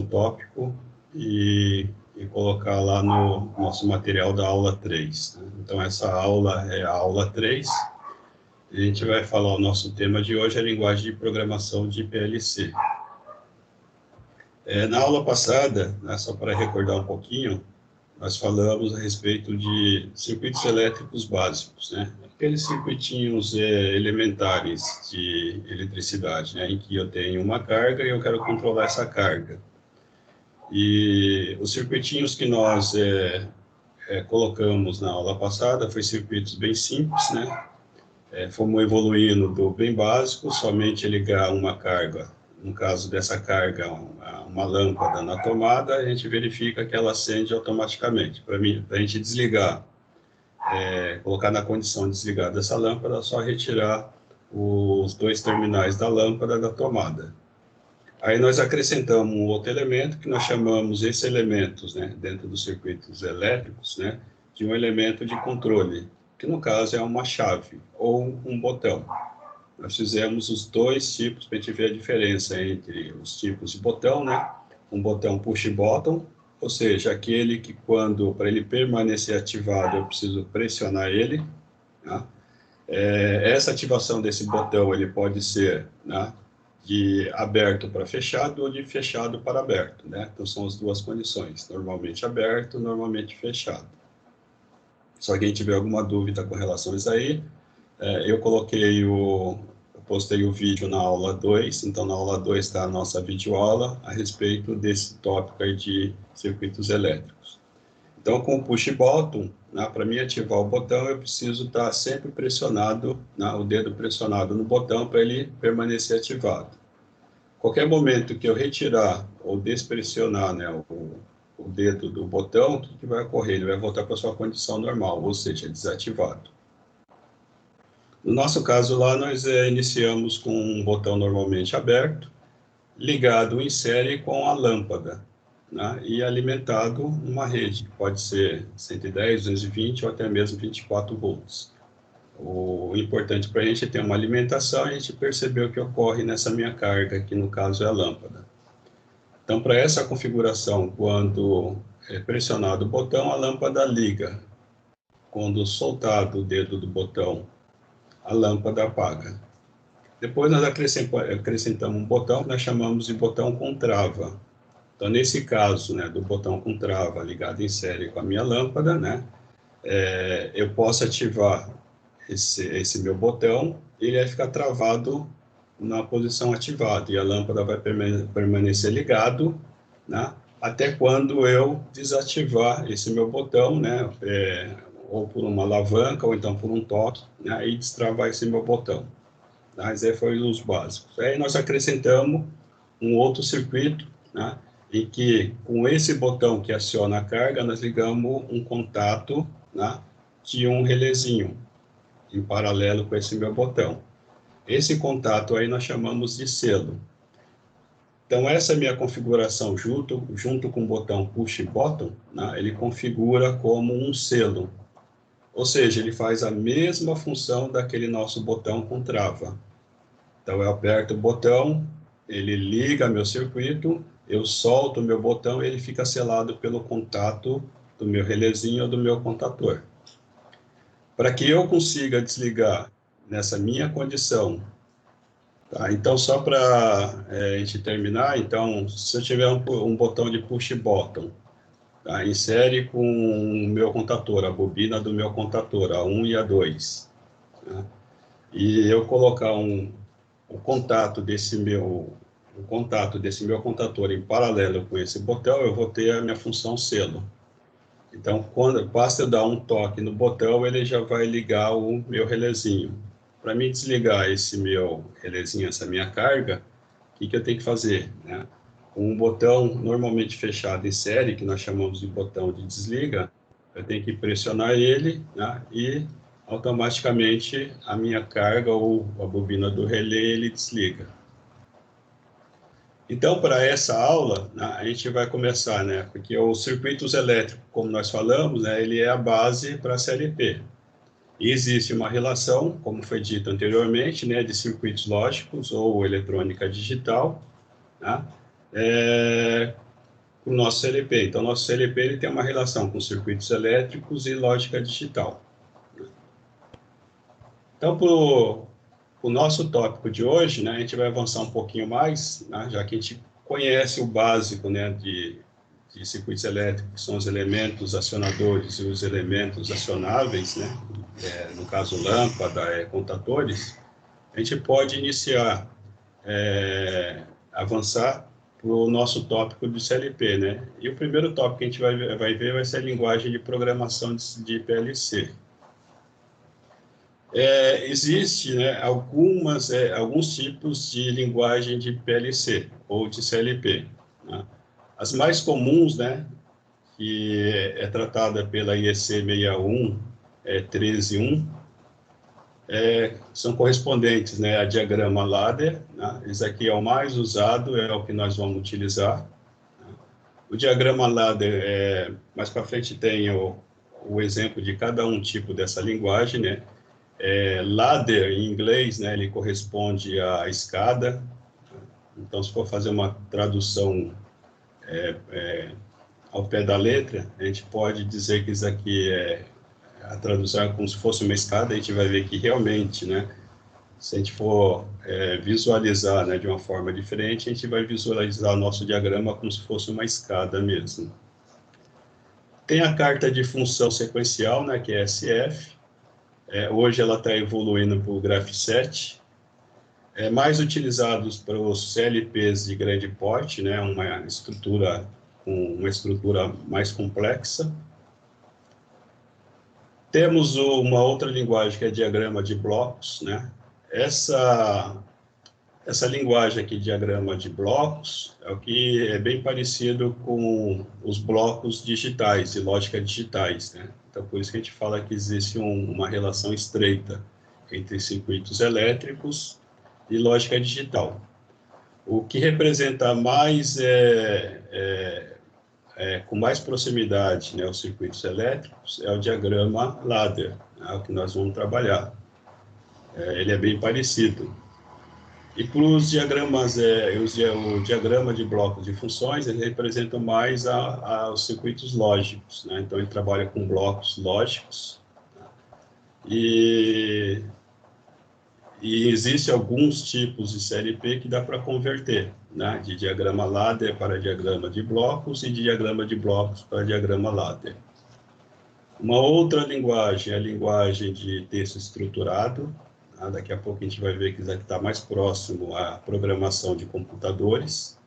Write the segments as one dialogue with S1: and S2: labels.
S1: tópico e colocar lá no nosso material da aula 3. Né? Então, essa aula é a aula 3. E a gente vai falar, o nosso tema de hoje é a linguagem de programação de PLC. Na aula passada, né, só para recordar um pouquinho, nós falamos a respeito de circuitos elétricos básicos, né? Aqueles circuitinhos elementares de eletricidade, né? Em que eu tenho uma carga e eu quero controlar essa carga. E os circuitinhos que nós colocamos na aula passada foi circuitos bem simples, né? Fomos evoluindo do bem básico, somente ligar uma carga, no caso dessa carga, uma lâmpada na tomada, a gente verifica que ela acende automaticamente. Para a gente desligar, colocar na condição de desligar dessa lâmpada, é só retirar os dois terminais da lâmpada da tomada. Aí nós acrescentamos um outro elemento que nós chamamos esses elementos, né, dentro dos circuitos elétricos, né, de um elemento de controle, que no caso é uma chave ou um botão. Nós fizemos os dois tipos para a gente ver a diferença entre os tipos de botão, né? Um botão push button, ou seja, aquele que para ele permanecer ativado, eu preciso pressionar ele. Né? Essa ativação desse botão, ele pode ser, né, de aberto para fechado ou de fechado para aberto, né? Então, são as duas condições, normalmente aberto, normalmente fechado. Se alguém tiver alguma dúvida com relação a isso aí, eu postei o vídeo na aula 2, então na aula 2 está a nossa videoaula a respeito desse tópico aí de circuitos elétricos. Então, com o push button, né, para mim ativar o botão, eu preciso estar sempre pressionado, né, o dedo pressionado no botão para ele permanecer ativado. Qualquer momento que eu retirar ou despressionar, né, o dedo do botão, o que vai ocorrer? Ele vai voltar para a sua condição normal, ou seja, desativado. No nosso caso lá, nós iniciamos com um botão normalmente aberto, ligado em série com a lâmpada, né, e alimentado numa rede, que pode ser 110, 220 ou até mesmo 24 volts. O importante para a gente é ter uma alimentação e a gente perceber o que ocorre nessa minha carga, que no caso é a lâmpada. Então, para essa configuração, quando é pressionado o botão, a lâmpada liga. Quando soltado o dedo do botão, a lâmpada apaga. Depois nós acrescentamos um botão que nós chamamos de botão com trava. Então, nesse caso, né, do botão com trava ligado em série com a minha lâmpada, né, eu posso ativar esse meu botão, ele vai ficar travado na posição ativada e a lâmpada vai permanecer ligado, né, até quando eu desativar esse meu botão, né, ou por uma alavanca ou então por um toque, né, e destravar esse meu botão. Mas aí foi os básicos. Aí nós acrescentamos um outro circuito, né, em que com esse botão que aciona a carga, nós ligamos um contato, né, de um relézinho em paralelo com esse meu botão. Esse contato aí nós chamamos de selo. Então, essa é a minha configuração junto com o botão push button, né, ele configura como um selo. Ou seja, ele faz a mesma função daquele nosso botão com trava. Então, eu aperto o botão, ele liga meu circuito, eu solto o meu botão e ele fica selado pelo contato do meu relézinho ou do meu contator. Para que eu consiga desligar nessa minha condição, tá? Então, só para a gente terminar, então, se eu tiver um botão de push button, tá, em série com o meu contator, a bobina do meu contator, a 1 e a 2, tá? E eu colocar o contato desse meu contator em paralelo com esse botão, eu vou ter a minha função selo. Então, basta eu dar um toque no botão, ele já vai ligar o meu relézinho. Para mim desligar esse meu relézinho, essa minha carga, o que eu tenho que fazer, né? Com um botão normalmente fechado em série, que nós chamamos de botão de desliga, eu tenho que pressionar ele, né, e automaticamente a minha carga ou a bobina do relé, ele desliga. Então, para essa aula, né, a gente vai começar, né, porque os circuitos elétricos, como nós falamos, né, ele é a base para a série P. E existe uma relação, como foi dito anteriormente, né, de circuitos lógicos ou eletrônica digital, né, para o nosso CLP. Então, nosso CLP ele tem uma relação com circuitos elétricos e lógica digital. Então, para o nosso tópico de hoje, né, a gente vai avançar um pouquinho mais, né, já que a gente conhece o básico, né, de circuitos elétricos, que são os elementos acionadores e os elementos acionáveis, né, no caso lâmpada, contadores. A gente pode iniciar, avançar para o nosso tópico de CLP, né? E o primeiro tópico que a gente vai ver vai ser a linguagem de programação de PLC. Existe, né, alguns tipos de linguagem de PLC ou de CLP, né? As mais comuns, né, que é tratada pela IEC 61, 13.1, são correspondentes, né, a diagrama ladder, né? Esse aqui é o mais usado, é o que nós vamos utilizar. O diagrama ladder, mais para frente tem o exemplo de cada um tipo dessa linguagem, né? Ladder, em inglês, né, ele corresponde à escada. Então, se for fazer uma tradução ao pé da letra, a gente pode dizer que isso aqui a tradução é como se fosse uma escada. A gente vai ver que realmente, né, se a gente for visualizar, né, de uma forma diferente, a gente vai visualizar o nosso diagrama como se fosse uma escada mesmo. Tem a carta de função sequencial, né, que é SF. Hoje ela está evoluindo para o Graph7. Mais utilizados para os CLPs de grande porte, né, uma estrutura mais complexa. Temos uma outra linguagem que é diagrama de blocos, né? Essa linguagem aqui, diagrama de blocos, é o que é bem parecido com os blocos digitais, de lógica digitais, né? Então, por isso que a gente fala que existe uma relação estreita entre circuitos elétricos e lógica digital. O que representa mais, com mais proximidade, né, os circuitos elétricos, é o diagrama ladder, né, o que nós vamos trabalhar. Ele é bem parecido. E para os diagramas, o diagrama de blocos de funções, ele representa mais os circuitos lógicos, né? Então, ele trabalha com blocos lógicos. E existem alguns tipos de CLP que dá para converter, né? De diagrama ladder para diagrama de blocos e de diagrama de blocos para diagrama ladder. Uma outra linguagem é a linguagem de texto estruturado. Daqui a pouco a gente vai ver que isso aqui está mais próximo à programação de computadores.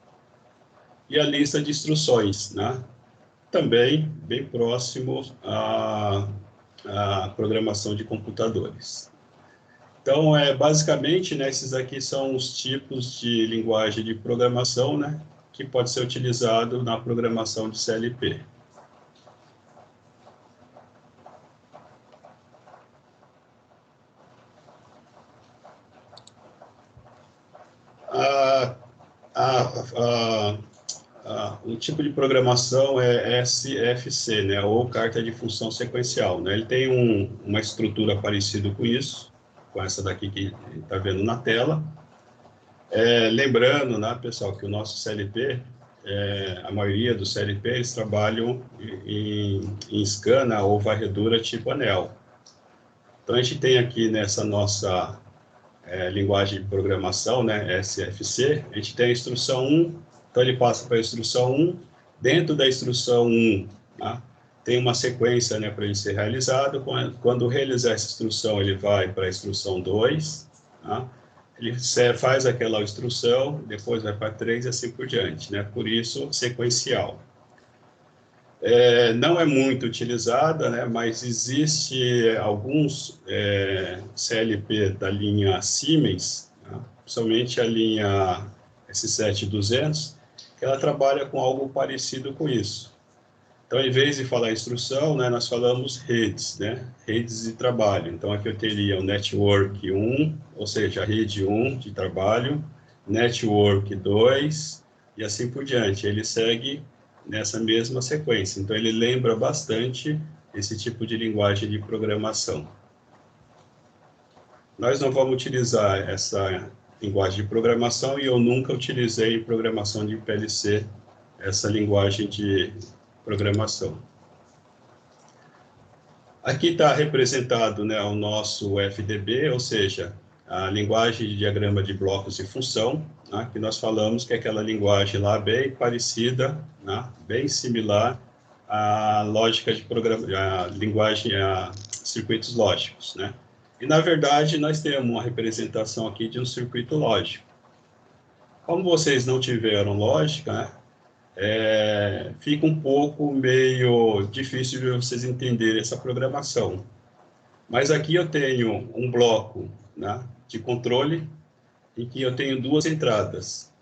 S1: E a lista de instruções, né? Também bem próximo à programação de computadores. Então, basicamente, né, esses aqui são os tipos de linguagem de programação, né, que pode ser utilizado na programação de CLP. O tipo de programação é SFC, né, ou carta de função sequencial, né? Ele tem uma estrutura parecida com isso, com essa daqui que está vendo na tela. Lembrando, né, pessoal, que o nosso CLP, a maioria dos CLP, eles trabalham em scan ou varredura tipo anel. Então, a gente tem aqui nessa nossa linguagem de programação, né, SFC, a gente tem a instrução 1, então ele passa para a instrução 1, dentro da instrução 1, tá, tem uma sequência, né, para ele ser realizado. Quando realizar essa instrução, ele vai para a instrução 2, tá? Ele faz aquela instrução, depois vai para 3 e assim por diante, né? Por isso, sequencial. Não é muito utilizada, né, mas existe alguns CLP da linha Siemens, né, principalmente a linha S7200, que ela trabalha com algo parecido com isso. Então, em vez de falar instrução, né, nós falamos redes, né, redes de trabalho. Então, aqui eu teria o Network 1, ou seja, a rede 1 de trabalho, Network 2, e assim por diante. Ele segue nessa mesma sequência. Então, ele lembra bastante esse tipo de linguagem de programação. Nós não vamos utilizar essa linguagem de programação e eu nunca utilizei programação de PLC essa linguagem de programação. Aqui está representado, né, o nosso FDB, ou seja, a linguagem de diagrama de blocos de função, né, que nós falamos que é aquela linguagem lá bem parecida, né, bem similar à lógica de a linguagem, a circuitos lógicos, né? E, na verdade, nós temos uma representação aqui de um circuito lógico. Como vocês não tiveram lógica, né, fica um pouco meio difícil de vocês entenderem essa programação. Mas aqui eu tenho um bloco, né, de controle, em que eu tenho duas entradas.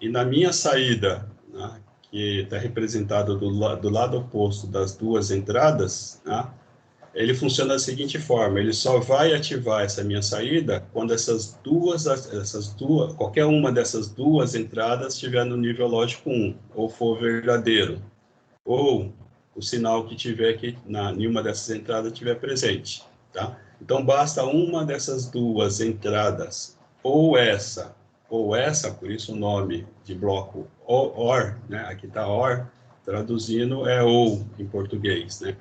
S1: E na minha saída, né, que está representada do lado oposto das duas entradas, né, ele funciona da seguinte forma: ele só vai ativar essa minha saída quando qualquer uma dessas duas entradas estiver no nível lógico 1, ou for verdadeiro, ou o sinal que tiver aqui em uma dessas entradas estiver presente, tá? Então, basta uma dessas duas entradas, ou essa, por isso o nome de bloco OR, né? Aqui está OR, traduzindo é ou em português, né?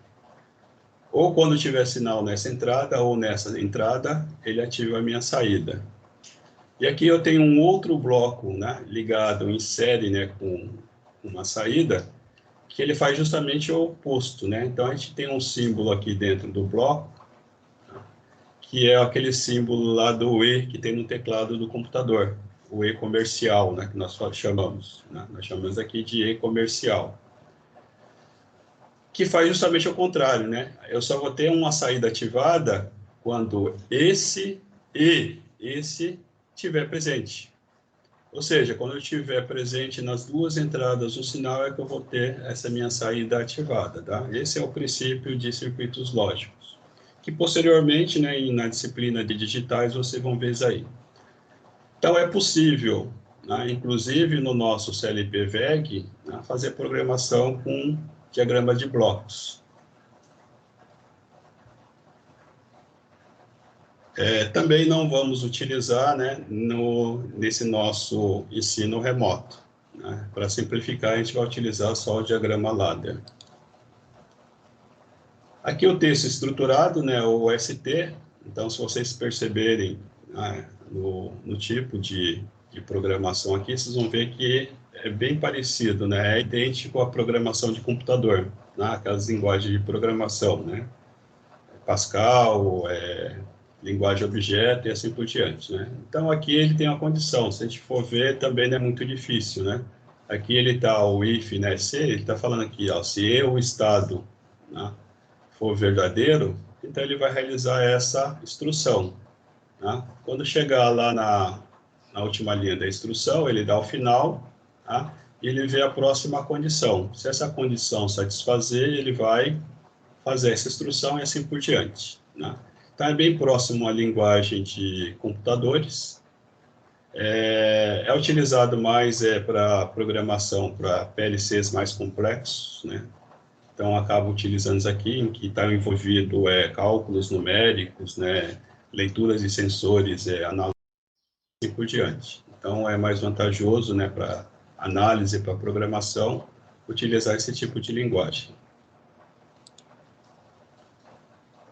S1: Ou quando tiver sinal nessa entrada, ou nessa entrada, ele ativa a minha saída. E aqui eu tenho um outro bloco, né, ligado em série, né, com uma saída, que ele faz justamente o oposto, né? Então, a gente tem um símbolo aqui dentro do bloco, que é aquele símbolo lá do E que tem no teclado do computador, o E comercial, né, que nós chamamos, né? Nós chamamos aqui de E comercial, que faz justamente o contrário, né? Eu só vou ter uma saída ativada quando esse e esse estiver presente. Ou seja, quando eu estiver presente nas duas entradas do sinal, é que eu vou ter essa minha saída ativada, tá? Esse é o princípio de circuitos lógicos, que posteriormente, né, na disciplina de digitais, vocês vão ver isso aí. Então, é possível, né, inclusive no nosso CLP-VEG, né, fazer programação com diagrama de blocos. Também não vamos utilizar, né, nesse nosso ensino remoto, né? Para simplificar, a gente vai utilizar só o diagrama ladder. Aqui o texto estruturado, né, o ST. Então, se vocês perceberem, né, no tipo de programação aqui, vocês vão ver que é bem parecido, né? É idêntico à programação de computador, né? Aquelas linguagens de programação, né? Pascal, linguagem objeto e assim por diante, né? Então, aqui ele tem uma condição, se a gente for ver, também não é muito difícil, né? Aqui ele está, o if, né, se, ele está falando aqui, ó, se o estado, né, for verdadeiro, então ele vai realizar essa instrução, né? Quando chegar lá na última linha da instrução, ele dá o final, tá? E ele vê a próxima condição. Se essa condição satisfazer, ele vai fazer essa instrução e assim por diante, né? Então, é bem próximo à linguagem de computadores. É utilizado mais para programação, para PLCs mais complexos, né? Então, acabo utilizando isso aqui, em que está envolvido cálculos numéricos, né? Leituras de sensores, análise e assim por diante. Então, é mais vantajoso, né, para análise, para programação, utilizar esse tipo de linguagem.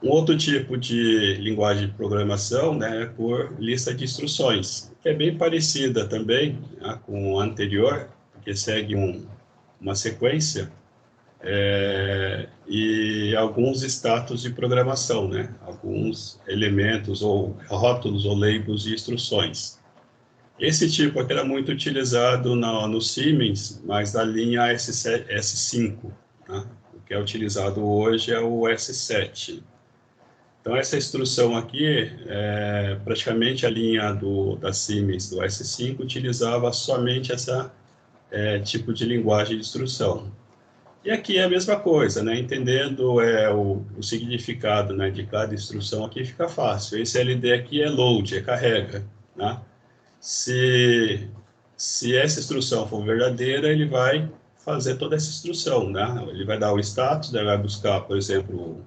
S1: Um outro tipo de linguagem de programação, né, é por lista de instruções, que é bem parecida também, né, com a anterior, porque segue uma sequência, e alguns status de programação, né, alguns elementos ou rótulos ou labels de instruções. Esse tipo aqui era muito utilizado no Siemens, mas da linha S5, né? O que é utilizado hoje é o S7. Então, essa instrução aqui, praticamente a linha da Siemens, do S5, utilizava somente esse tipo de linguagem de instrução. E aqui é a mesma coisa, né? Entendendo o significado, né, de cada instrução aqui fica fácil. Esse LD aqui é load, é carrega, né? Se essa instrução for verdadeira, ele vai fazer toda essa instrução, né? Ele vai dar o status, ele vai buscar, por exemplo,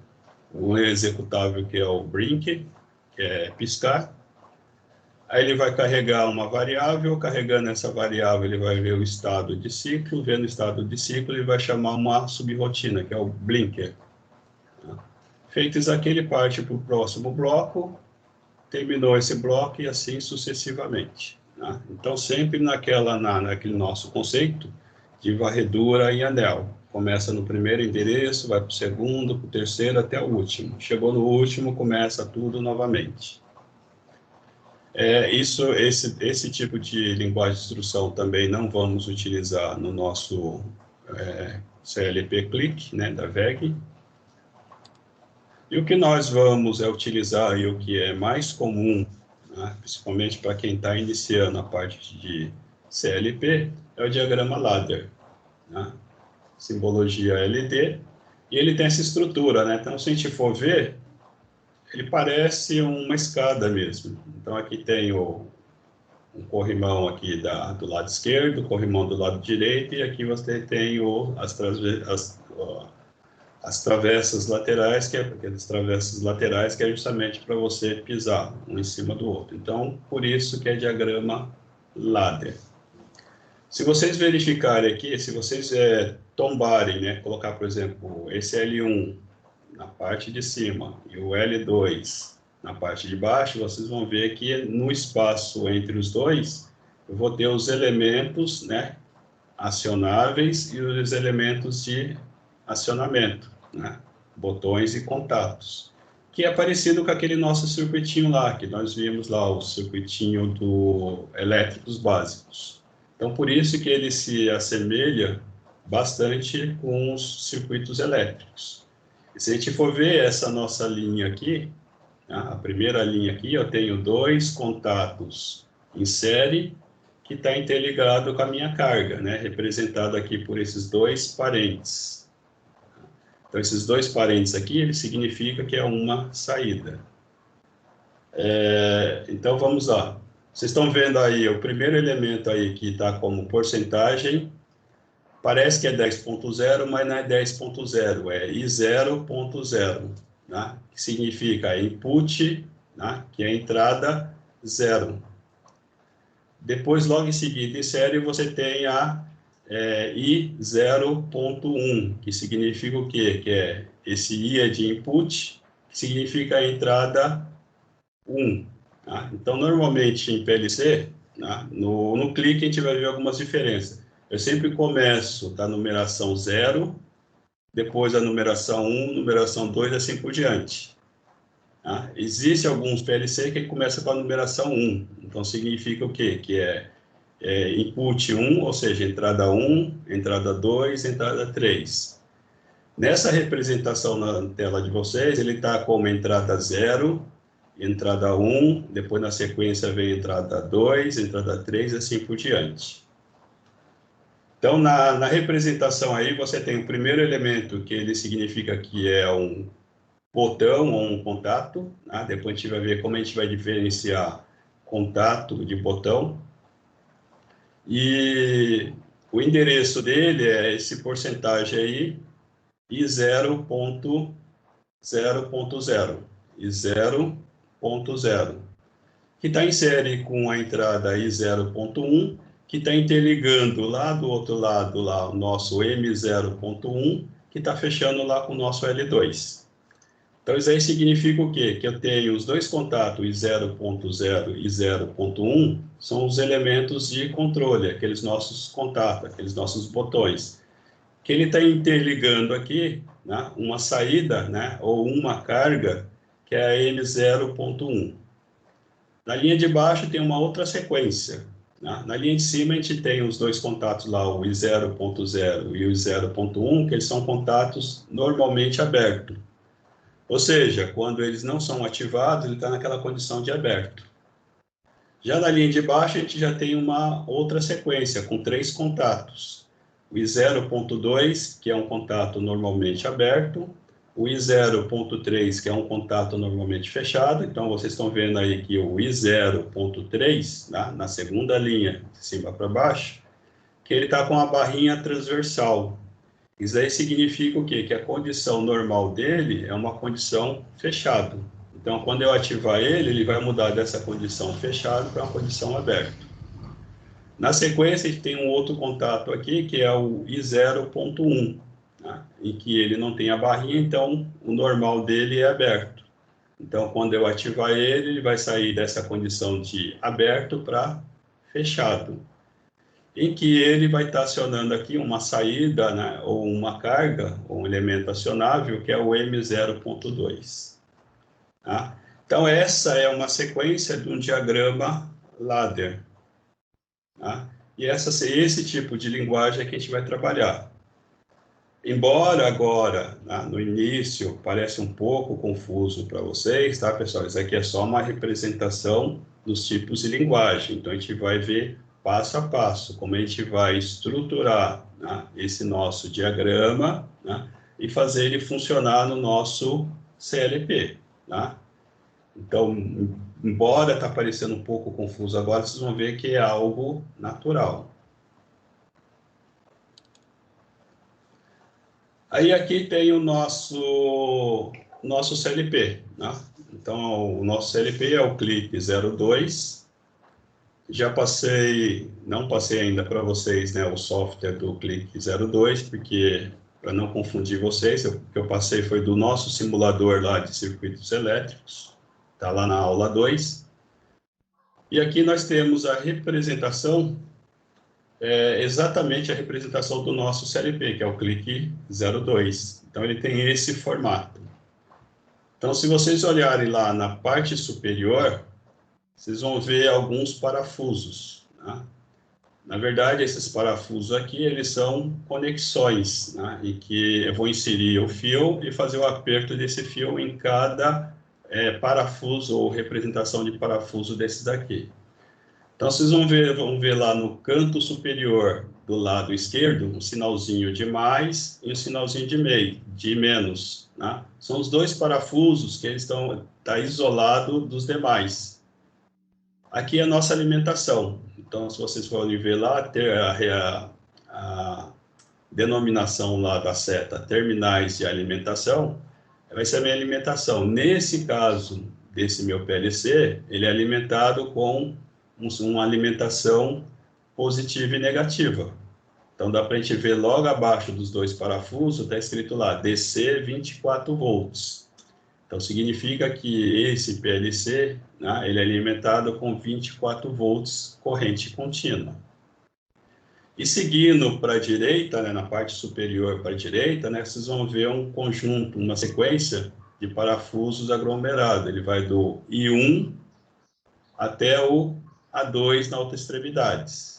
S1: um executável que é o brink, que é piscar. Aí ele vai carregar uma variável, carregando essa variável ele vai ver o estado de ciclo, vendo o estado de ciclo ele vai chamar uma subrotina, que é o blinker. Feito isso aqui, ele parte para o próximo bloco, terminou esse bloco e assim sucessivamente. Né? Então, sempre naquele nosso conceito de varredura em anel. Começa no primeiro endereço, vai para o segundo, para o terceiro, até o último. Chegou no último, começa tudo novamente. Esse tipo de linguagem de instrução também não vamos utilizar no nosso CLP Click, né, da VEG. E o que nós vamos utilizar, e o que é mais comum, né, principalmente para quem está iniciando a parte de CLP, é o diagrama ladder, né? Simbologia LD, e ele tem essa estrutura, né? Então, se a gente for ver, ele parece uma escada mesmo. Então, aqui tem um corrimão aqui do lado esquerdo, corrimão do lado direito, e aqui você tem as travessas laterais, que é justamente para você pisar um em cima do outro. Então, por isso que é diagrama ladder. Se vocês verificarem aqui, se vocês tombarem, né, colocar, por exemplo, esse L1 na parte de cima e o L2 na parte de baixo, vocês vão ver que no espaço entre os dois, eu vou ter os elementos, né, acionáveis e os elementos de acionamento, né, botões e contatos, que é parecido com aquele nosso circuitinho lá, que nós vimos lá, o circuitinho do elétricos básicos. Então, por isso que ele se assemelha bastante com os circuitos elétricos. E se a gente for ver essa nossa linha aqui, né, a primeira linha aqui, eu tenho dois contatos em série que está interligado com a minha carga, né, representado aqui por esses dois parentes. Então, esses dois parentes aqui, ele significa que é uma saída. Então, vamos lá. Vocês estão vendo aí, o primeiro elemento aí que está como porcentagem, parece que é 10.0, mas não é 10.0, é I0.0, né? Que significa input, né? Que é a entrada 0. Depois, logo em seguida, em série, você tem a I0.1, que significa o quê? Que é esse I é de input, que significa a entrada 1. Tá? Então, normalmente em PLC, tá? no clique a gente vai ver algumas diferenças. Eu sempre começo da numeração 0, depois a numeração 1, numeração 2 e assim por diante. Tá? Existe alguns PLC que começa com a numeração 1. Então, significa o quê? Que é input 1, ou seja, entrada 1, entrada 2, entrada 3. Nessa representação na tela de vocês, ele está como entrada 0, entrada 1, depois na sequência vem entrada 2, entrada 3 e assim por diante. Então, na representação aí, você tem o primeiro elemento, que ele significa que é um botão ou um contato, né? Depois a gente vai ver como a gente vai diferenciar contato de botão. E o endereço dele é esse porcentagem aí, I0.0.0, I0.0, que está em série com a entrada I0.1, que está interligando lá do outro lado lá, o nosso M0.1, que está fechando lá com o nosso L2. Então, isso aí significa o quê? Que eu tenho os dois contatos I0.0 e 0.1, são os elementos de controle, aqueles nossos contatos, aqueles nossos botões, que ele está interligando aqui, né, uma saída, né, ou uma carga, que é a M0.1. Na linha de baixo tem uma outra sequência. Né? Na linha de cima a gente tem os dois contatos lá, o I0.0 e o I0.1, que eles são contatos normalmente abertos. Ou seja, quando eles não são ativados, ele está naquela condição de aberto. Já na linha de baixo, a gente já tem uma outra sequência, com 3 contatos. O I0.2, que é um contato normalmente aberto, o I0.3, que é um contato normalmente fechado. Então, vocês estão vendo aí que o I0.3, né, na segunda linha, de cima para baixo, que ele está com a barrinha transversal. Isso aí significa o quê? Que a condição normal dele é uma condição fechada. Então, quando eu ativar ele, ele vai mudar dessa condição fechado para uma condição aberto. Na sequência, a gente tem um outro contato aqui, que é o I0.1, né, em que ele não tem a barrinha, então o normal dele é aberto. Então, quando eu ativar ele, ele vai sair dessa condição de aberto para fechado, em que ele vai estar acionando aqui uma saída, né, ou uma carga, ou um elemento acionável, que é o M0.2. Tá? Então, essa é uma sequência de um diagrama ladder. Tá? E esse tipo de linguagem é que a gente vai trabalhar. Embora agora, no início, pareça um pouco confuso para vocês, tá, pessoal? Isso aqui é só uma representação dos tipos de linguagem. Então, a gente vai ver passo a passo como a gente vai estruturar, né, esse nosso diagrama, né, e fazer ele funcionar no nosso CLP. Tá? Então, embora está parecendo um pouco confuso agora, vocês vão ver que é algo natural. Aí aqui tem o nosso CLP, né? Então, o nosso CLP é o CLIP 02. Já não passei ainda para vocês, né, o software do CLIP 02, porque, para não confundir vocês, o que eu passei foi do nosso simulador lá de circuitos elétricos, está lá na aula 2. E aqui nós temos a representação, exatamente a representação do nosso CLP, que é o CLIP 02. Então, ele tem esse formato. Então, se vocês olharem lá na parte superior, vocês vão ver alguns parafusos. Né? Na verdade, esses parafusos aqui, eles são conexões, né? Em que eu vou inserir o fio e fazer o aperto desse fio em cada parafuso ou representação de parafuso desses daqui. Então, vocês vão ver lá no canto superior do lado esquerdo um sinalzinho de mais e um sinalzinho de menos. Né? São os dois parafusos que eles estão isolados dos demais. Aqui é a nossa alimentação. Então, se vocês forem ver lá, ter a denominação lá da seta terminais de alimentação, vai ser a minha alimentação. Nesse caso desse meu PLC, ele é alimentado com uma alimentação positiva e negativa. Então, dá para a gente ver logo abaixo dos dois parafusos, está escrito lá, DC 24 volts. Então, significa que esse PLC, né, ele é alimentado com 24 volts corrente contínua. E seguindo para a direita, né, na parte superior para a direita, né, vocês vão ver um conjunto, uma sequência de parafusos aglomerados. Ele vai do I1 até o A2 na outra extremidade.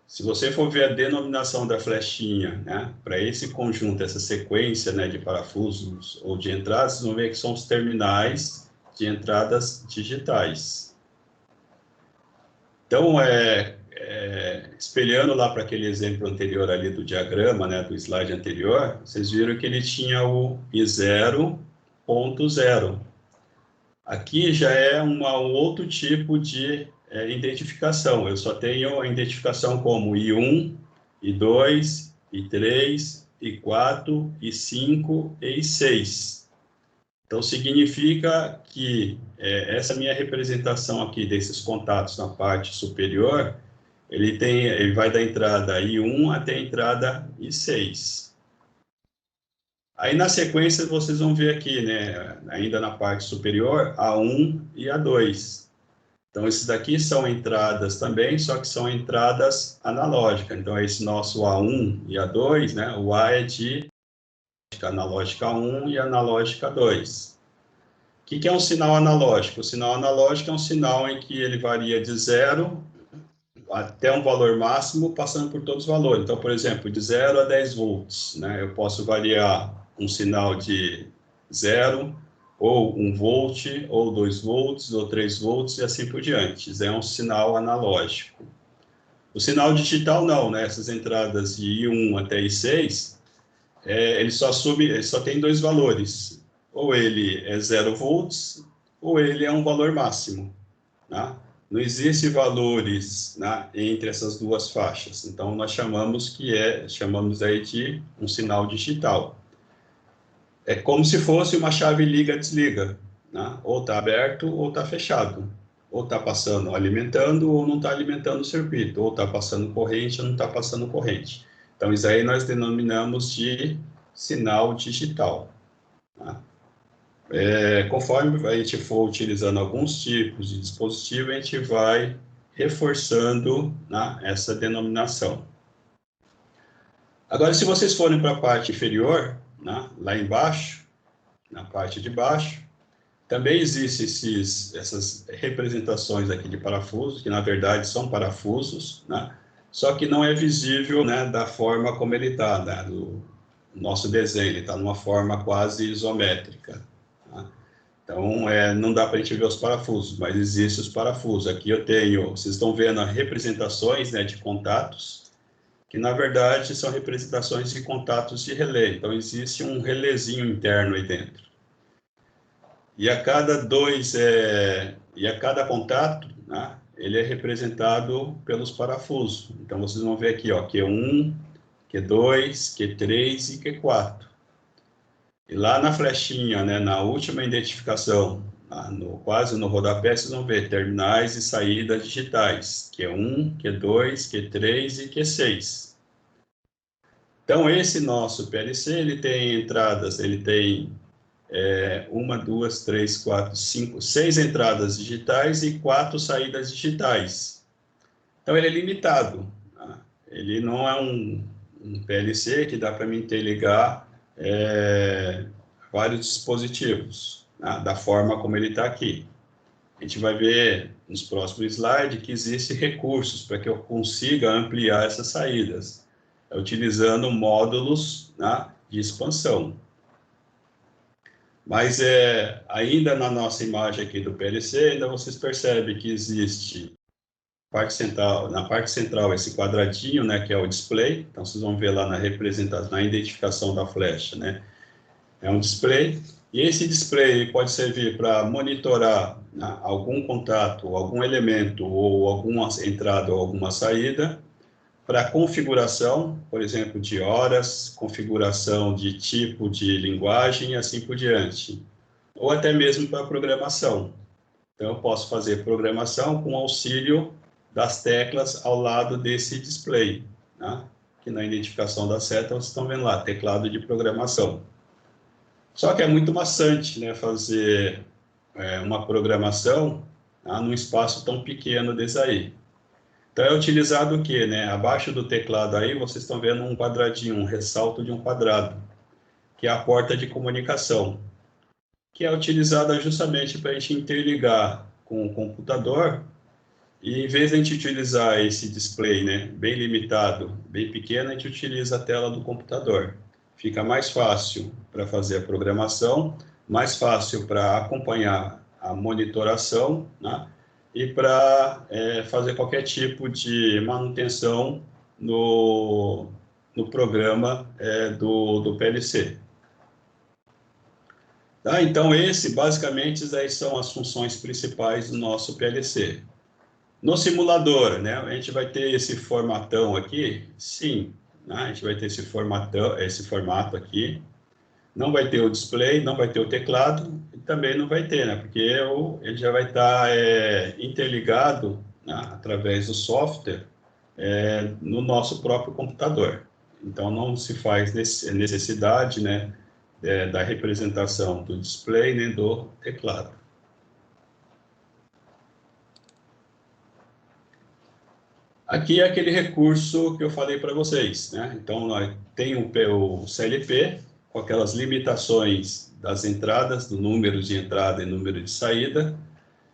S1: Se você for ver a denominação da flechinha, né, para esse conjunto, essa sequência, né, de parafusos ou de entradas, vocês vão ver que são os terminais de entradas digitais. Então, espelhando lá para aquele exemplo anterior ali do diagrama, né, do slide anterior, vocês viram que ele tinha o I0.0. Aqui já é um outro tipo de identificação. Eu só tenho a identificação como I1, I2, I3, I4, I5 e I6. Então, significa que essa minha representação aqui desses contatos na parte superior, ele vai da entrada I1 até a entrada I6. Aí, na sequência, vocês vão ver aqui, né, ainda na parte superior, A1 e A2. Então, esses daqui são entradas também, só que são entradas analógicas. Então, esse nosso A1 e A2, né, o A é de analógica 1 e analógica 2. O que é um sinal analógico? O sinal analógico é um sinal em que ele varia de 0 até um valor máximo, passando por todos os valores. Então, por exemplo, de 0 a 10 volts, né, eu posso variar um sinal de 0, ou 1 volt, ou 2 volts, ou 3 volts, e assim por diante. Isso é um sinal analógico. O sinal digital não, né? Essas entradas de I1 até I6, ele só tem dois valores. Ou ele é 0 volts, ou ele é um valor máximo. Né? Não existe valores, né, entre essas duas faixas. Então, nós chamamos aí de um sinal digital. É como se fosse uma chave liga-desliga. né? Ou está aberto ou está fechado. Ou está passando, alimentando, ou não está alimentando o circuito. Ou está passando corrente ou não está passando corrente. Então, isso aí nós denominamos de sinal digital. Tá? Conforme a gente for utilizando alguns tipos de dispositivo, a gente vai reforçando, né, essa denominação. Agora, se vocês forem para a parte inferior, né, lá embaixo, na parte de baixo, também existem essas representações aqui de parafusos, que na verdade são parafusos, né, só que não é visível, né, da forma como ele está, né, do nosso desenho, ele está numa forma quase isométrica. Tá? Então, não dá para a gente ver os parafusos, mas existem os parafusos. Aqui eu tenho, vocês estão vendo as representações, né, de contatos, que na verdade são representações de contatos de relé. Então, existe um relézinho interno aí dentro. E a cada contato, né, ele é representado pelos parafusos. Então, vocês vão ver aqui, ó, Q1, Q2, Q3 e Q4. E lá na flechinha, né, na última identificação, quase no rodapé, vocês vão ver terminais e saídas digitais, Q1, Q2, Q3 e Q6. Então, esse nosso PLC, ele tem entradas, ele tem 1, 2, 3, 4, 5, 6 entradas digitais e 4 saídas digitais. Então, ele é limitado. Tá? Ele não é um PLC que dá para me interligar vários dispositivos, né, da forma como ele está aqui. A gente vai ver nos próximos slides que existem recursos para que eu consiga ampliar essas saídas, utilizando módulos, né, de expansão. Mas ainda na nossa imagem aqui do PLC, ainda vocês percebem que existe na parte central esse quadradinho, né, que é o display. Então vocês vão ver lá na representação, na identificação da flecha, né, é um display. E esse display pode servir para monitorar, né, algum contato, algum elemento ou alguma entrada ou alguma saída, para configuração, por exemplo, de horas, configuração de tipo de linguagem e assim por diante, ou até mesmo para programação. Então, eu posso fazer programação com auxílio das teclas ao lado desse display, né? Que na identificação da seta, vocês estão vendo lá, teclado de programação. Só que é muito maçante, né, fazer uma programação, tá, num espaço tão pequeno desse aí. Então, é utilizado o quê, né? Abaixo do teclado aí, vocês estão vendo um quadradinho, um ressalto de um quadrado, que é a porta de comunicação, que é utilizada justamente para a gente interligar com o computador, e em vez de a gente utilizar esse display, né, bem limitado, bem pequeno, a gente utiliza a tela do computador. Fica mais fácil para fazer a programação, mais fácil para acompanhar a monitoração, né, e para fazer qualquer tipo de manutenção no programa do PLC. Tá? Então, basicamente, aí são as funções principais do nosso PLC. No simulador, né, a gente vai ter esse formatão aqui, sim, né, a gente vai ter esse formato aqui, não vai ter o display, não vai ter o teclado, e também não vai ter, né, porque ele já vai estar interligado, né, através do software, no nosso próprio computador. Então, não se faz necessidade, né, da representação do display nem do teclado. Aqui é aquele recurso que eu falei para vocês, né? Então, nós tem o CLP, com aquelas limitações das entradas, do número de entrada e número de saída,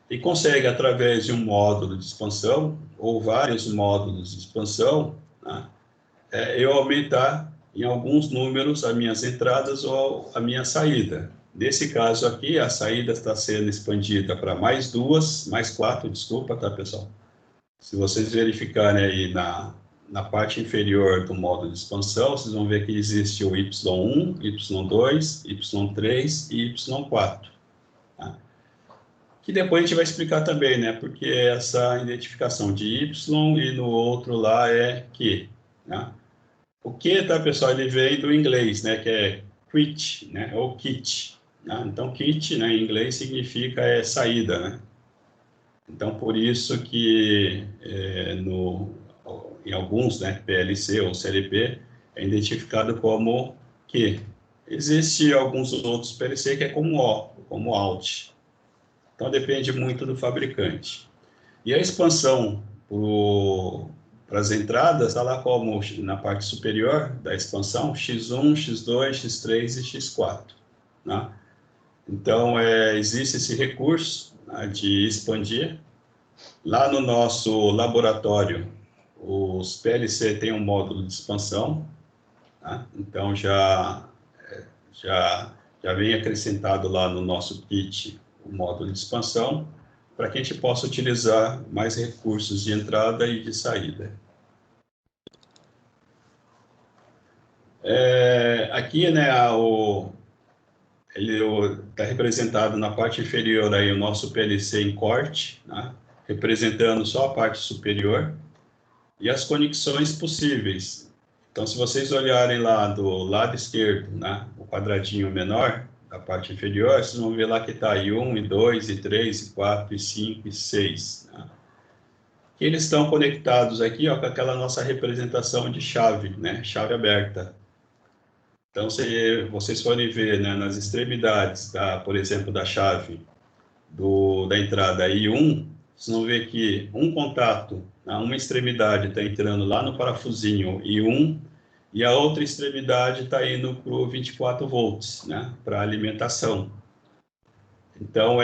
S1: e consegue, através de um módulo de expansão, ou vários módulos de expansão, né, eu aumentar em alguns números as minhas entradas ou a minha saída. Nesse caso aqui, a saída está sendo expandida para mais 4, desculpa, tá, pessoal? Se vocês verificarem aí na parte inferior do módulo de expansão, vocês vão ver que existe o Y1, Y2, Y3 e Y4. Tá? Que depois a gente vai explicar também, né? Porque essa identificação de Y e no outro lá é Q. Tá? O Q, tá, pessoal, ele vem do inglês, né? Que é quit, né? Ou kit. né? Então, kit, né, em inglês, significa saída, né? Então, por isso que em alguns, né, PLC ou CLP, é identificado como Q. Existe alguns outros PLC que é como O, como Alt. Então, depende muito do fabricante. E a expansão para as entradas está lá como na parte superior da expansão, X1, X2, X3 e X4. Né? Então, existe esse recurso, né, de expandir. Lá no nosso laboratório, os PLC têm um módulo de expansão, tá? Então já vem acrescentado lá no nosso kit o módulo de expansão, para que a gente possa utilizar mais recursos de entrada e de saída. Aqui, né, ele está representado na parte inferior aí o nosso PLC em corte, né, representando só a parte superior, e as conexões possíveis. Então, se vocês olharem lá do lado esquerdo, né, o quadradinho menor, da parte inferior, vocês vão ver lá que está I1, I2, I3, I4, I5, I6. Né? Que eles estão conectados aqui, ó, com aquela nossa representação de chave, né, chave aberta. Então, se vocês forem ver, né, nas extremidades, por exemplo, da chave da entrada I1, vocês vão ver que um contato, uma extremidade está entrando lá no parafusinho I1 e a outra extremidade está indo para o 24 volts, né, para alimentação. Então,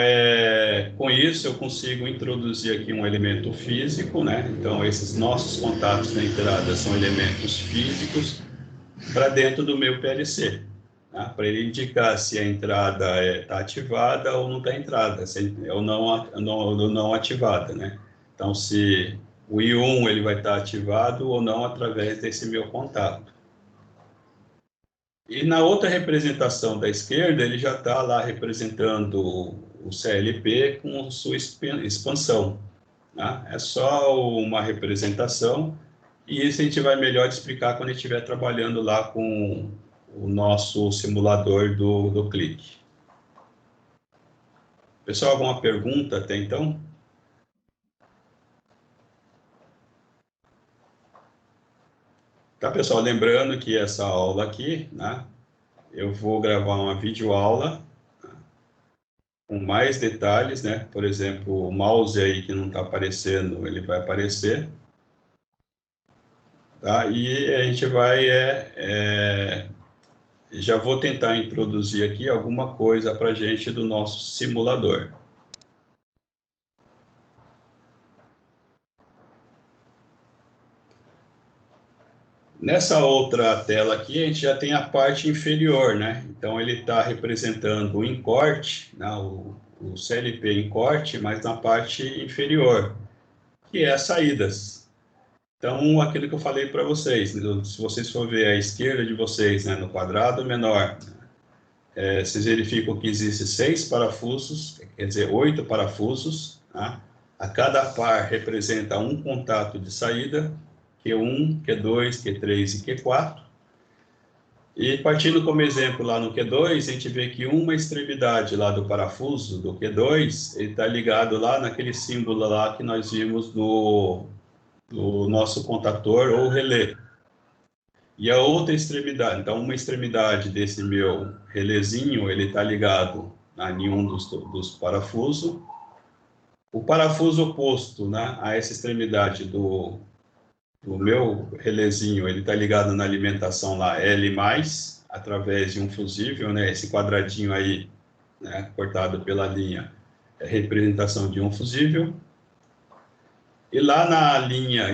S1: com isso, eu consigo introduzir aqui um elemento físico, né? Então, esses nossos contatos na entrada são elementos físicos para dentro do meu PLC, né? Para ele indicar se a entrada está ativada ou não está entrada, ou não ativada, né? Então, se o I1 ele vai estar ativado ou não através desse meu contato. E na outra representação da esquerda, ele já está lá representando o CLP com sua expansão. Né? É só uma representação, e isso a gente vai melhor explicar quando a gente estiver trabalhando lá com o nosso simulador do clique. Pessoal, alguma pergunta até então? Tá, pessoal, lembrando que essa aula aqui, né, eu vou gravar uma videoaula com mais detalhes, né? Por exemplo, o mouse aí que não está aparecendo, ele vai aparecer. Tá? E a gente vai, já vou tentar introduzir aqui alguma coisa para a gente do nosso simulador. Nessa outra tela aqui, a gente já tem a parte inferior, né? Então, ele está representando o encorte, né? o CLP encorte, mas na parte inferior, que é as saídas. Então, aquilo que eu falei para vocês, se vocês for ver à esquerda de vocês, né, no quadrado menor, vocês verificam que existem 6 parafusos, quer dizer, 8 parafusos, tá? A cada par representa um contato de saída, Q1, Q2, Q3 e Q4. E partindo como exemplo lá no Q2, a gente vê que uma extremidade lá do parafuso, do Q2, ele está ligado lá naquele símbolo lá que nós vimos do nosso contator ou relé. E a outra extremidade, então uma extremidade desse meu relézinho, ele está ligado em um dos parafusos. O parafuso oposto, né, a essa extremidade do meu relézinho, ele está ligado na alimentação lá L+, através de um fusível, né, esse quadradinho aí, né, cortado pela linha, é representação de um fusível. E lá na linha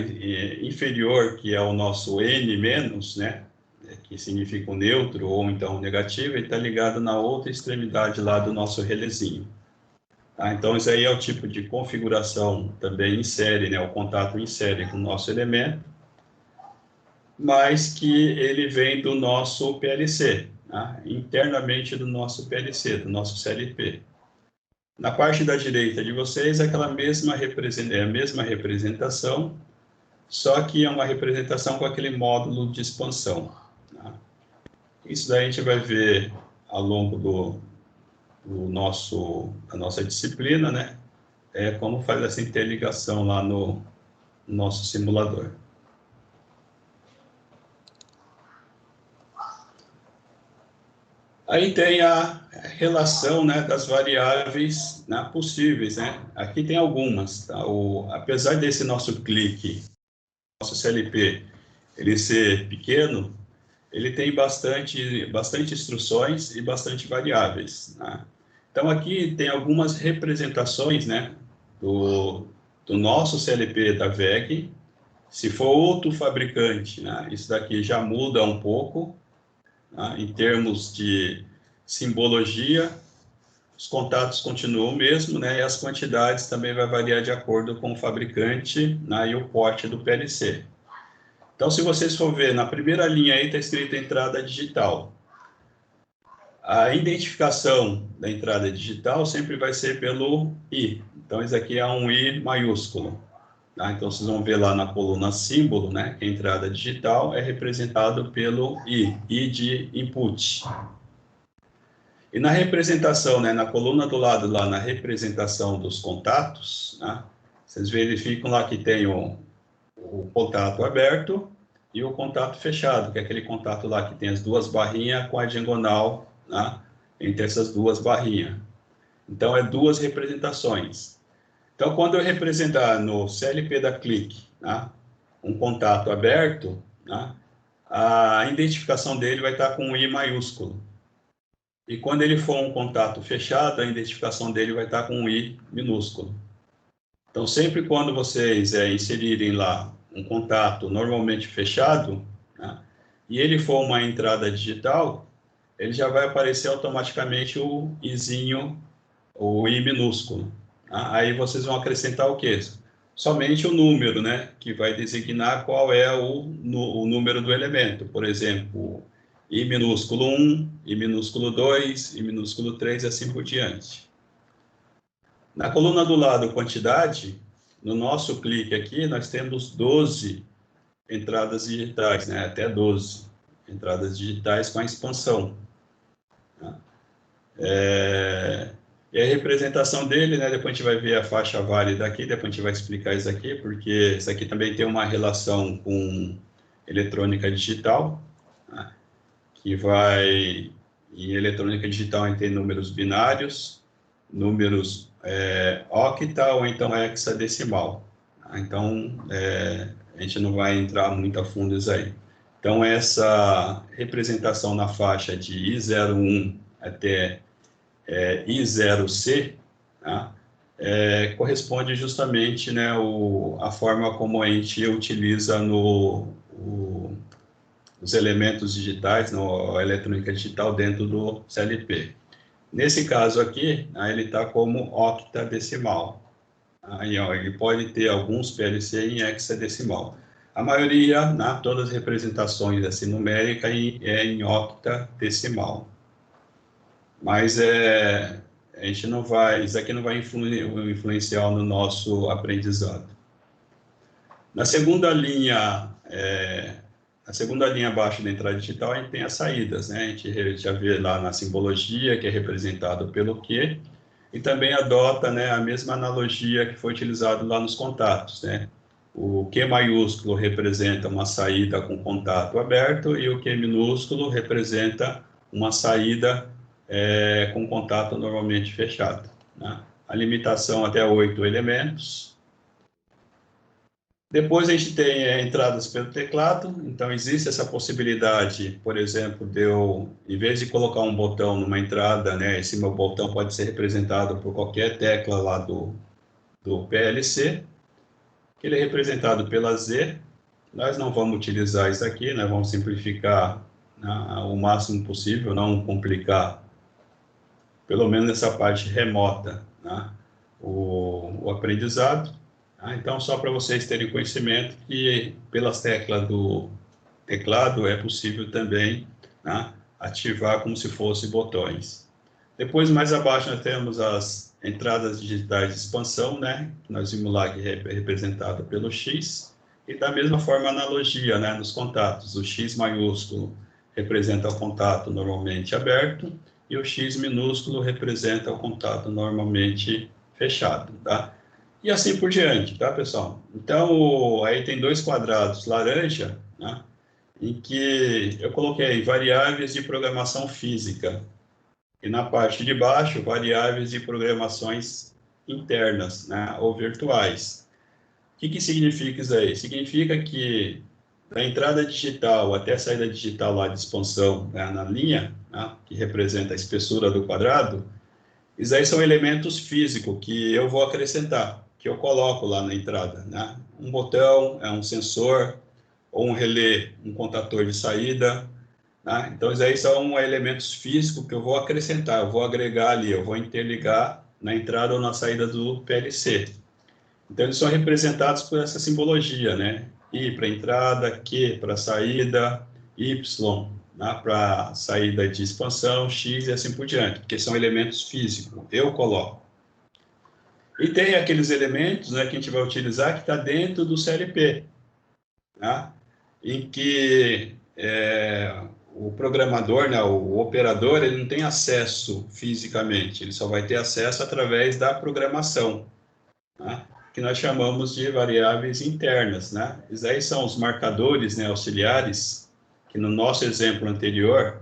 S1: inferior, que é o nosso N-, né, que significa o neutro ou então o negativo, ele está ligado na outra extremidade lá do nosso relézinho. Tá? Então, isso aí é o tipo de configuração também em série, né, o contato em série com o nosso elemento, mas que ele vem do nosso PLC, tá? Internamente do nosso PLC, do nosso CLP. Na parte da direita de vocês, é aquela mesma representação, só que é uma representação com aquele módulo de expansão. Tá? Isso daí a gente vai ver ao longo a nossa disciplina, né? É como faz essa interligação lá no nosso simulador. Aí tem a relação, né, das variáveis, né, possíveis, né? Aqui tem algumas, tá? Apesar desse nosso clique, nosso CLP, ele ser pequeno, ele tem bastante instruções e bastante variáveis, né? Então, aqui tem algumas representações, né, do nosso CLP da VEG. Se for outro fabricante, né, isso daqui já muda um pouco, né, em termos de simbologia, os contatos continuam o mesmo, né, e as quantidades também vai variar de acordo com o fabricante, né, e o porte do PLC. Então, se vocês for ver, na primeira linha aí está escrito entrada digital. A identificação da entrada digital sempre vai ser pelo I. Então, isso aqui é um I maiúsculo. Tá? Então, vocês vão ver lá na coluna símbolo, né, que a entrada digital é representado pelo I de input. E na representação, né, na coluna do lado, lá na representação dos contatos, né, vocês verificam lá que tem o contato aberto e o contato fechado, que é aquele contato lá que tem as duas barrinhas com a diagonal, né, entre essas duas barrinhas. Então, é duas representações. Então, quando eu representar no CLP da Click, né, um contato aberto, né, a identificação dele vai estar com um I maiúsculo. E quando ele for um contato fechado, a identificação dele vai estar com um I minúsculo. Então, sempre quando vocês inserirem lá um contato normalmente fechado, né, e ele for uma entrada digital, ele já vai aparecer automaticamente o Izinho, o I minúsculo. Tá? Aí vocês vão acrescentar o quê? Somente o número, né, que vai designar qual é o número do elemento. Por exemplo, I minúsculo 1, I minúsculo 2, I minúsculo 3 e assim por diante. Na coluna do lado, quantidade, no nosso clique aqui, nós temos 12 entradas digitais, né? Até 12 entradas digitais com a expansão. Tá? E a representação dele, né? Depois a gente vai ver a faixa válida aqui, depois a gente vai explicar isso aqui, porque isso aqui também tem uma relação com eletrônica digital, né? Que vai, em eletrônica digital, a gente tem números binários, números octa ou então hexadecimal. Então, a gente não vai entrar muito a fundo nisso aí. Então, essa representação na faixa de I01 até I0C, tá? Corresponde justamente, né, a forma como a gente utiliza os elementos digitais, a eletrônica digital dentro do CLP. Nesse caso aqui, ele está como octadecimal. Aí, ele pode ter alguns PLC em hexadecimal. A maioria, todas as representações assim, numéricas é em octadecimal. Mas a gente não vai, isso aqui não vai influenciar no nosso aprendizado. Na segunda linha abaixo da entrada digital, a gente tem as saídas, né? A gente já vê lá na simbologia, que é representado pelo Q, e também adota, né, a mesma analogia que foi utilizada lá nos contatos, né? O Q maiúsculo representa uma saída com contato aberto e o Q minúsculo representa uma saída com contato normalmente fechado, né? A limitação até 8 elementos. Depois a gente tem entradas pelo teclado, então existe essa possibilidade, por exemplo, de eu, em vez de colocar um botão numa entrada, né, esse meu botão pode ser representado por qualquer tecla lá do PLC, que ele é representado pela Z. Nós não vamos utilizar isso aqui, nós vamos simplificar, né, o máximo possível, não complicar, pelo menos nessa parte remota, né, o aprendizado. Então, só para vocês terem conhecimento que pelas teclas do teclado é possível também, né, ativar como se fossem botões. Depois, mais abaixo, nós temos as entradas digitais de expansão, né, que nós vimos lá que é representada pelo X, e da mesma forma analogia, né, nos contatos. O X maiúsculo representa o contato normalmente aberto, e o X minúsculo representa o contato normalmente fechado, tá? E assim por diante, tá, pessoal? Então, aí tem dois quadrados laranja, né, em que eu coloquei variáveis de programação física. E na parte de baixo, variáveis de programações internas, né, ou virtuais. O que significa isso aí? Significa que da entrada digital até a saída digital lá de expansão, né, na linha, né, que representa a espessura do quadrado, isso aí são elementos físicos que eu vou acrescentar, que eu coloco lá na entrada, né? Um botão, é um sensor, ou um relé, um contator de saída, né? Então, isso aí são elementos físicos que eu vou acrescentar, eu vou agregar ali, eu vou interligar na entrada ou na saída do PLC. Então, eles são representados por essa simbologia, né? I para entrada, Q para saída, Y, né, para saída de expansão, X e assim por diante, porque são elementos físicos, eu coloco. E tem aqueles elementos, né, que a gente vai utilizar que está dentro do CLP, né, em que o programador, né, o operador, ele não tem acesso fisicamente, ele só vai ter acesso através da programação, né, que nós chamamos de variáveis internas, né? Esses aí são os marcadores, né, auxiliares, que no nosso exemplo anterior,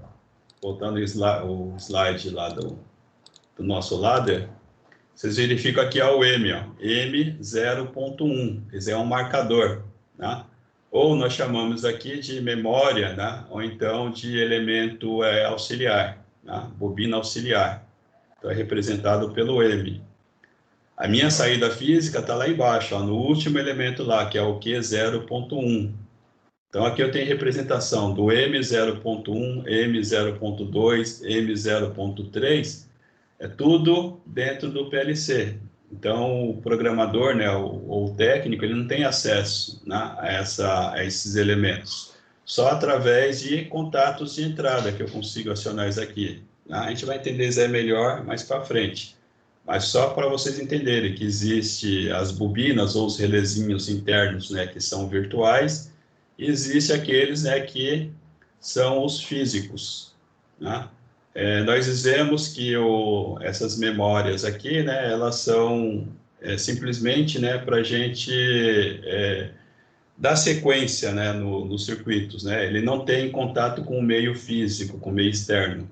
S1: voltando o slide lá do nosso ladder, vocês verificam aqui ó, o M, ó, M0.1, esse é um marcador, né? Ou nós chamamos aqui de memória, né? Ou então de elemento auxiliar, né? Bobina auxiliar, então é representado pelo M. A minha saída física está lá embaixo, ó, no último elemento lá, que é o Q0.1. Então, aqui eu tenho representação do M0.1, M0.2, M0.3, é tudo dentro do PLC. Então, o programador, né, ou o técnico, ele não tem acesso, né, a esses elementos. Só através de contatos de entrada que eu consigo acionar isso aqui. Né? A gente vai entender isso aí melhor mais para frente. Mas só para vocês entenderem que existe as bobinas ou os relezinhos internos, né, que são virtuais, e existe aqueles, né, que são os físicos, né? Nós dizemos que essas memórias aqui, né, elas são simplesmente, né, para a gente dar sequência, né, nos circuitos, né? Ele não tem contato com o meio físico, com o meio externo.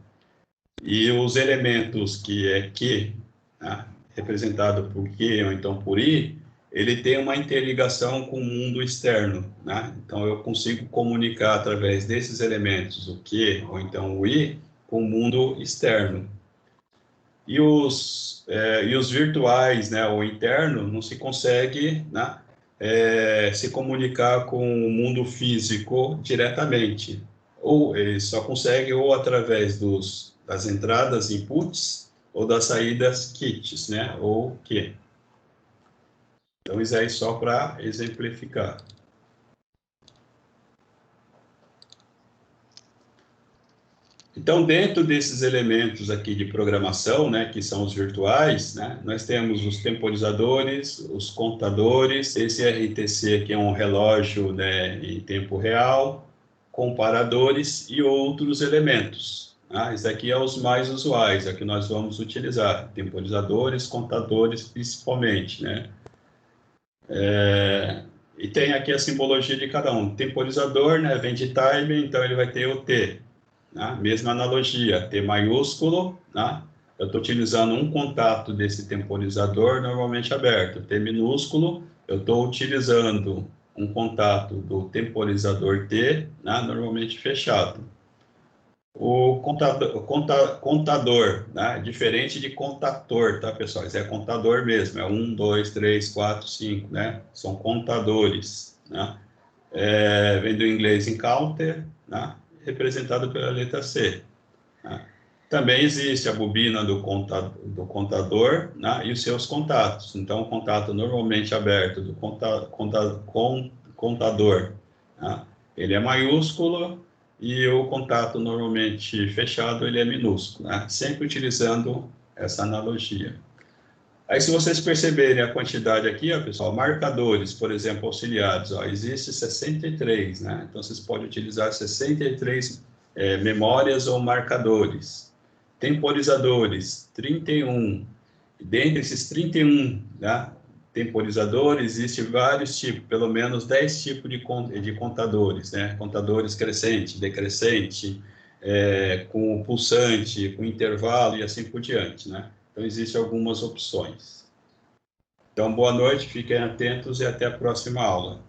S1: E os elementos que é Q, né, representado por Q ou então por I, ele tem uma interligação com o mundo externo, né? Então eu consigo comunicar através desses elementos, o Q ou então o I, com o mundo externo. E os virtuais, né, ou interno, não se consegue, né, se comunicar com o mundo físico diretamente. Ou ele só consegue ou através das entradas inputs ou das saídas kits, né, ou Q. Então, isso aí só para exemplificar. Então, dentro desses elementos aqui de programação, né, que são os virtuais, né, nós temos os temporizadores, os contadores, esse RTC aqui é um relógio, né, em tempo real, comparadores e outros elementos. Tá? Isso aqui é os mais usuais, é que nós vamos utilizar, temporizadores, contadores principalmente, né. E tem aqui a simbologia de cada um. Temporizador, né, vem de time, então ele vai ter o T. Né? Mesma analogia, T maiúsculo, né? Eu estou utilizando um contato desse temporizador normalmente aberto. T minúsculo, eu estou utilizando um contato do temporizador T, né? Normalmente fechado. O contador, né? Diferente de contator, tá, pessoal? Isso é contador mesmo, é 1, 2, 3, 4, 5, né? São contadores, né? Vem do inglês encounter, né? Representado pela letra C. Né? Também existe a bobina do contador, né? E os seus contatos. Então, o contato normalmente aberto do contador, né? Ele é maiúsculo, e o contato normalmente fechado, ele é minúsculo, né? Sempre utilizando essa analogia. Aí, se vocês perceberem a quantidade aqui, ó, pessoal, marcadores, por exemplo, auxiliares, ó, existe 63, né? Então, vocês podem utilizar 63 memórias ou marcadores. temporizadores, 31. Dentre esses 31, né, temporizadores, existem vários tipos, pelo menos 10 tipos de contadores, né? Contadores crescente, decrescente, com pulsante, com intervalo e assim por diante, né? Então, existem algumas opções. Então, boa noite, fiquem atentos e até a próxima aula.